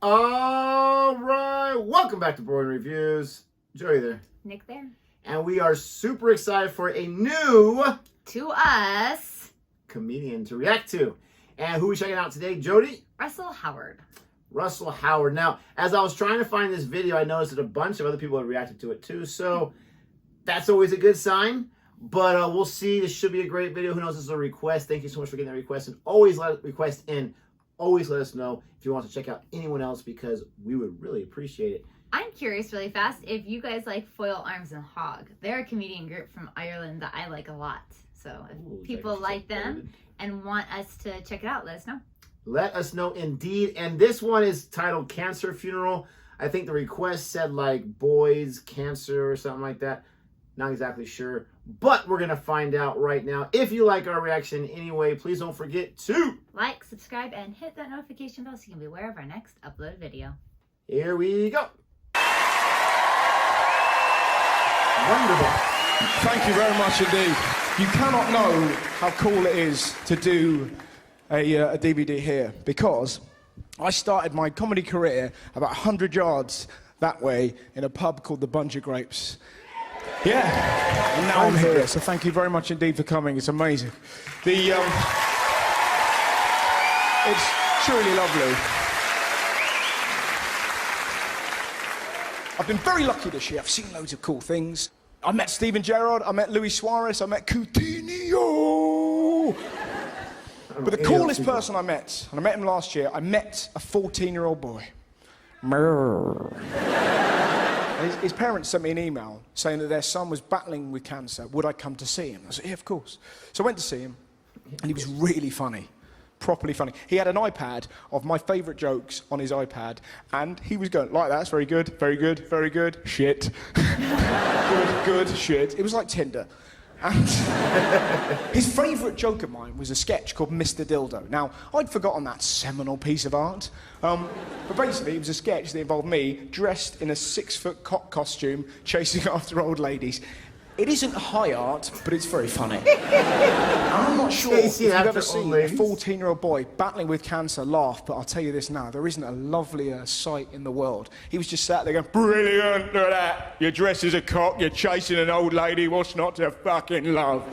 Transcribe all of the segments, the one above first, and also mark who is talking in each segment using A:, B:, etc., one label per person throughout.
A: All right, welcome back to Boring Reviews. Jodi there.
B: Nick there.
A: And we are super excited for a new
B: To us,
A: comedian to react to. And who are we checking out today, Jodi?
B: Russell Howard.
A: Russell Howard. Now, as I was trying to find this video, I noticed that a bunch of other people had reacted to it too. So that's always a good sign. But we'll see. This should be a great video. Who knows? This is a request. Thank you so much for getting that request. And always let request in. Always let us know if you want to check out anyone else because we would really appreciate it.
B: I'm curious really fast if you guys like Foil Arms and Hog. They're a comedian group from Ireland that I like a lot. So if people like them and want us to check it out, let us know.
A: Let us know indeed. And this one is titled Cancer Funeral. I think the request said like boys, cancer or something like that. Not exactly sure. But we're going to find out right now. If you like our reaction anyway, please don't forget to
B: like, subscribe, and hit that notification bell so you can be aware of our next uploaded video.
A: Here we go. Wonderful.
C: Thank you very much indeed. You cannot know how cool it is to do a DVD here because I started my comedy career about 100 yards that way in a pub called the Bunch of Grapes. Yeah, and now I'm here, so thank you very much indeed for coming. It's amazing. It's truly lovely. I've been very lucky this year. I've seen loads of cool things. I met Steven Gerrard, I met Luis Suarez, I met Coutinho. But the coolest person I met, and I met him last year, I met a 14-year-old boy. And his parents sent me an email saying that their son was battling with cancer. Would I come to see him? I said, yeah, of course. So I went to see him, and he was really funny. Properly funny. He had an iPad of my favourite jokes on his iPad, and he was going, like that, very good, very good, very good, shit. good, shit. It was like Tinder. And his favourite joke of mine was a sketch called Mr. Dildo. Now, I'd forgotten that seminal piece of art. But basically, it was a sketch that involved me dressed in a 6-foot cock costume chasing after old ladies. It isn't high art, but it's very funny. I'm not sure if you've ever seen a 14-year-old boy battling with cancer laugh, but I'll tell you this now, there isn't a lovelier sight in the world. He was just sat there going, brilliant, look at that. You're dressed as a cock, you're chasing an old lady, what's not to fucking love?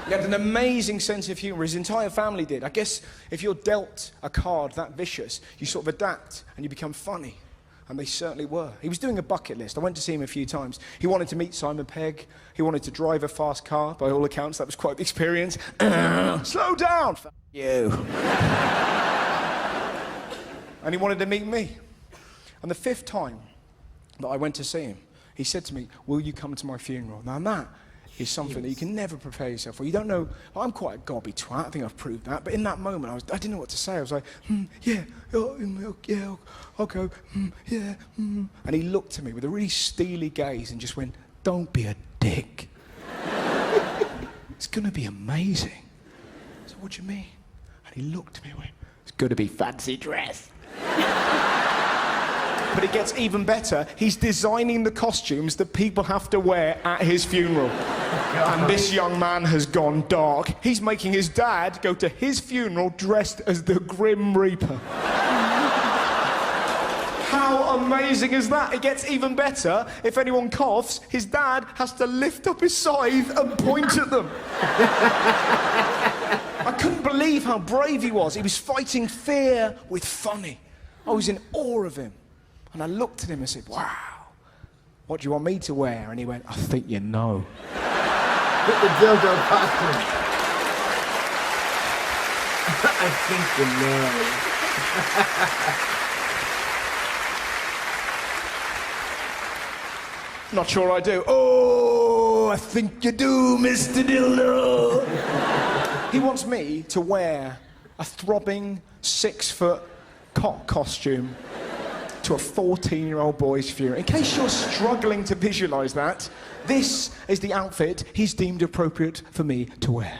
C: He had an amazing sense of humour, his entire family did. I guess if you're dealt a card that vicious, you sort of adapt and you become funny. And they certainly were. He was doing a bucket list. I went to see him a few times. He wanted to meet Simon Pegg. He wanted to drive a fast car. By all accounts, that was quite the experience. Slow down, f*** you. And he wanted to meet me. And the 5th time that I went to see him, he said to me, will you come to my funeral? Now that is something that you can never prepare yourself for. You don't know, I'm quite a gobby twat, I think I've proved that, but in that moment I didn't know what to say. I was like, yeah, I'll go, yeah. And he looked at me with a really steely gaze and just went, don't be a dick. It's gonna be amazing. I said, what do you mean? And he looked at me and went, it's gonna be fancy dress. But it gets even better. He's designing the costumes that people have to wear at his funeral. And this young man has gone dark. He's making his dad go to his funeral dressed as the Grim Reaper. How amazing is that? It gets even better. If anyone coughs, his dad has to lift up his scythe and point at them. I couldn't believe how brave he was. He was fighting fear with funny. I was in awe of him. And I looked at him and said, wow, what do you want me to wear? And he went, I think you know.
A: Put the dildo costume. I think you know.
C: Not sure I do. Oh, I think you do, Mr. Dildo. He wants me to wear a throbbing 6-foot cock costume to a 14-year-old boy's funeral. In case you're struggling to visualise that, this is the outfit he's deemed appropriate for me to wear.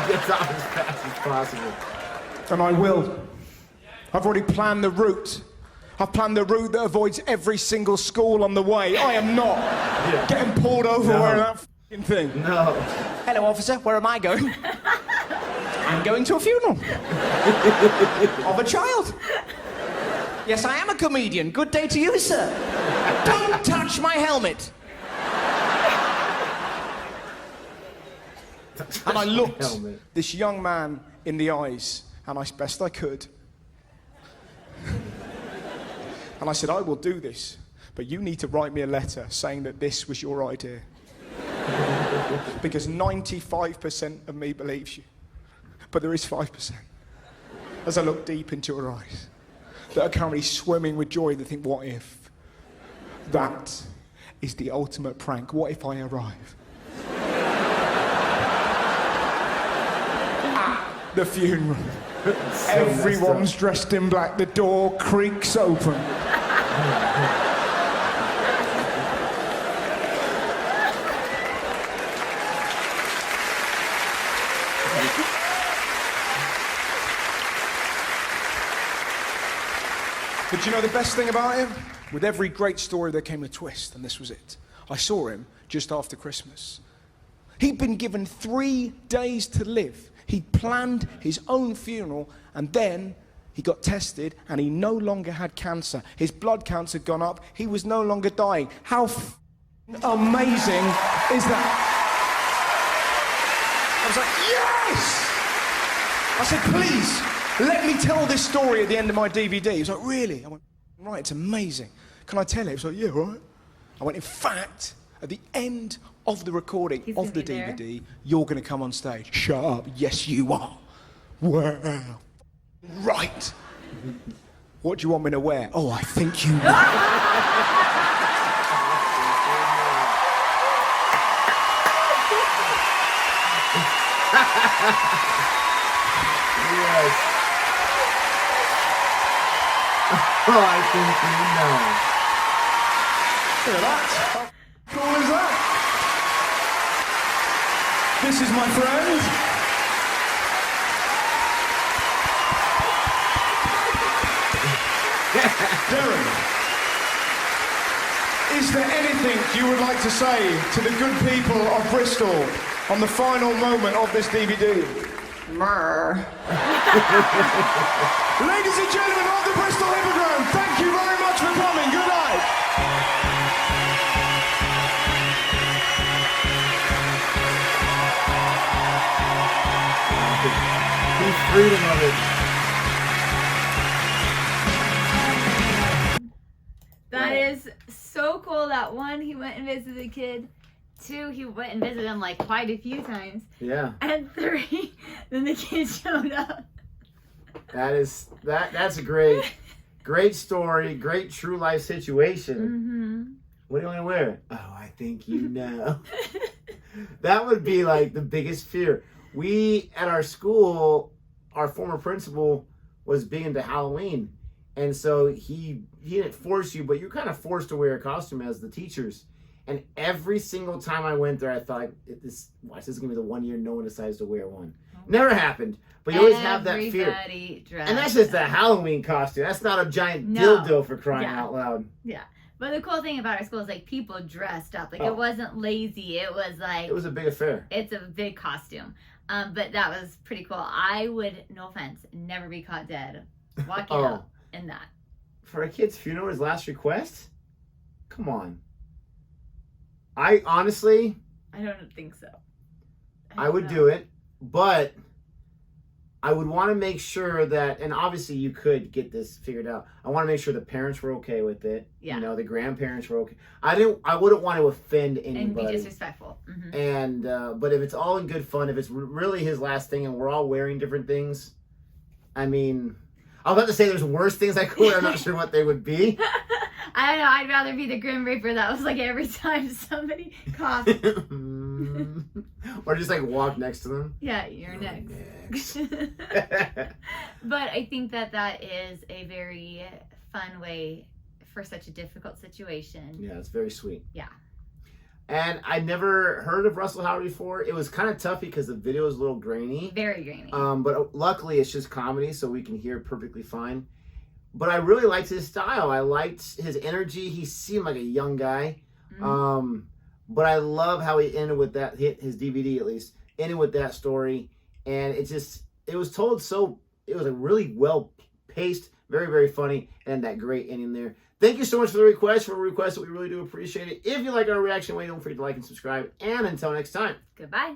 A: Gets off as fast as possible.
C: And I will. I've already planned the route. I've planned the route that avoids every single school on the way. I am not getting pulled over wearing that f***ing thing.
A: No.
C: Hello, officer. Where am I going? I'm going to a funeral. Of a child. Yes, I am a comedian. Good day to you, sir. Don't touch my helmet. And I looked this young man in the eyes, and as best I could. And I said, I will do this, but you need to write me a letter saying that this was your idea. Because 95% of me believes you. But there is 5%. As I look deep into her eyes, that are currently swimming with joy, they think, what if? That is the ultimate prank. What if I arrive? The funeral.
A: So
C: Everyone's dressed in black. The door creaks open. But you know the best thing about him? With every great story there came a twist, and this was it. I saw him just after Christmas. He'd been given 3 days to live. He'd planned his own funeral, and then he got tested, and he no longer had cancer. His blood counts had gone up. He was no longer dying. How amazing is that? I was like, yes! I said, please, let me tell this story at the end of my DVD. He was like, really? I went, right, it's amazing. Can I tell it? He was like, yeah, right. I went, in fact, at the end of the recording of the DVD, you're going to come on stage. Shut up. Yes, you are. Wow. Right. What do you want me to wear? Oh, I think you know.
A: Yes. Oh, I think you know.
C: Look at that. How cool is that? This is my friend. Darren, is there anything you would like to say to the good people of Bristol on the final moment of this DVD? Ladies and gentlemen of the Bristol Hippodrome, thank you very much for coming. Good night.
A: The freedom of it.
B: That is so cool that 1, he went and visited the kid. 2, he went and visited him like quite a few times.
A: Yeah.
B: And 3, then the kid showed up.
A: That's a great story, great true life situation.
B: Mm-hmm.
A: What do you want to wear? Oh, I think you know. That would be like the biggest fear. We, at our school, our former principal was big into Halloween. And so he didn't force you, but you're kind of forced to wear a costume as the teachers. And every single time I went there, I thought, this is going to be the 1 year no one decides to wear one. Never happened. But you always have that fear. And that's just a Halloween costume. That's not a giant dildo for crying out loud.
B: Yeah. But the cool thing about our school is like people dressed up. Like it wasn't lazy. It was like...
A: It was a big affair.
B: It's a big costume. But that was pretty cool. I would, no offense, never be caught dead walking out in that.
A: For a kid's funeral, his last request? Come on. I honestly...
B: I don't think so.
A: I would do it, but I would want to make sure that, and obviously you could get this figured out. I want to make sure the parents were okay with it.
B: Yeah.
A: You know, the grandparents were okay. I wouldn't want to offend anybody.
B: And be disrespectful. Mm-hmm.
A: And, but if it's all in good fun, if it's really his last thing and we're all wearing different things, I mean, I was about to say there's worse things I could wear. I'm not sure what they would be.
B: I don't know. I'd rather be the Grim Reaper that was like every time somebody coughed.
A: Or just like walk next to them.
B: Yeah, you're next. But I think that is a very fun way for such a difficult situation.
A: Yeah, it's very sweet.
B: Yeah.
A: And I never heard of Russell Howard before. It was kind of tough because the video is a little grainy.
B: Very grainy.
A: But luckily it's just comedy, so we can hear perfectly fine. but I really liked his style. I liked his energy. He seemed like a young guy. But I love how he ended with that, his DVD at least, ended with that story. And it was told so, it was a really well paced, very, very funny, and that great ending there. Thank you so much for the request. For a request, we really do appreciate it. If you like our reaction, don't forget to like and subscribe. And until next time.
B: Goodbye.